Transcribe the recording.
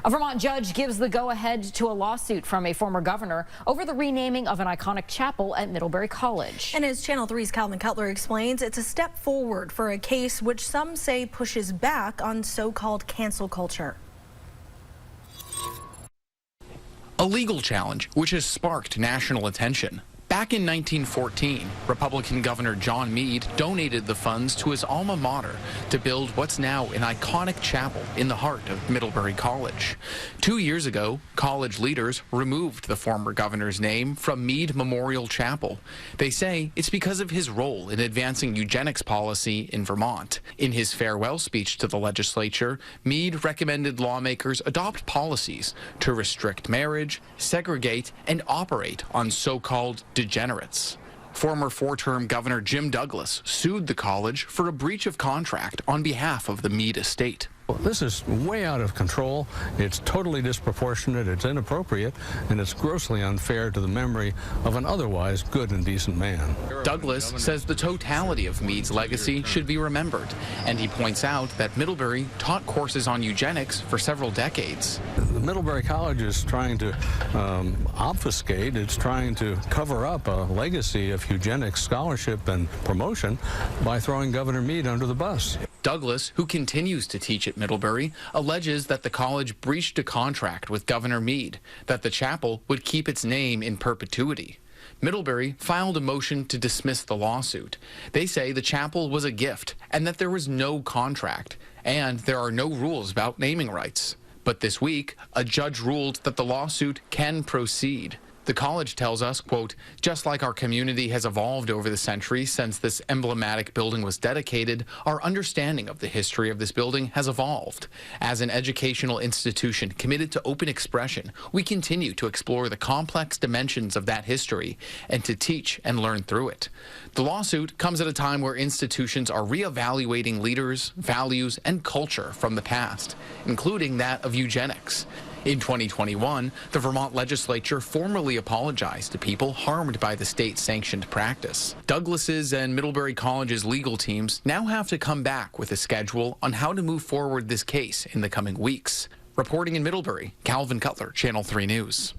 A Vermont judge gives the go-ahead to a lawsuit from a former governor over the renaming of an iconic chapel at Middlebury College. And as Channel 3's Calvin Cutler explains, it's a step forward for a case which some say pushes back on so-called cancel culture. A legal challenge which has sparked national attention. Back in 1914, Republican Governor John Mead donated the funds to his alma mater to build what's now an iconic chapel in the heart of Middlebury College. 2 years ago, college leaders removed the former governor's name from Mead Memorial Chapel. They say it's because of his role in advancing eugenics policy in Vermont. In his farewell speech to the legislature, Mead recommended lawmakers adopt policies to restrict marriage, segregate, and operate on so-called degenerates. Former four-term Governor Jim Douglas sued the college for a breach of contract on behalf of the Mead estate. This is way out of control. It's totally disproportionate, it's inappropriate, and it's grossly unfair to the memory of an otherwise good and decent man. Douglas says the totality of Mead's legacy should be remembered, and he points out that Middlebury taught courses on eugenics for several decades. The Middlebury College is trying to obfuscate, it's trying to cover up a legacy of eugenics scholarship and promotion by throwing Governor Mead under the bus. Douglas, who continues to teach at Middlebury, alleges that the college breached a contract with Governor Mead, that the chapel would keep its name in perpetuity. Middlebury filed a motion to dismiss the lawsuit. They say the chapel was a gift and that there was no contract, and there are no rules about naming rights. But this week, a judge ruled that the lawsuit can proceed. The college tells us, quote, just like our community has evolved over the centuries since this emblematic building was dedicated, our understanding of the history of this building has evolved. As an educational institution committed to open expression, we continue to explore the complex dimensions of that history and to teach and learn through it. The lawsuit comes at a time where institutions are reevaluating leaders, values, and culture from the past, including that of eugenics. In 2021, the Vermont legislature formally apologized to people harmed by the state-sanctioned practice. Douglas's and Middlebury College's legal teams now have to come back with a schedule on how to move forward this case in the coming weeks. Reporting in Middlebury, Calvin Cutler, Channel 3 News.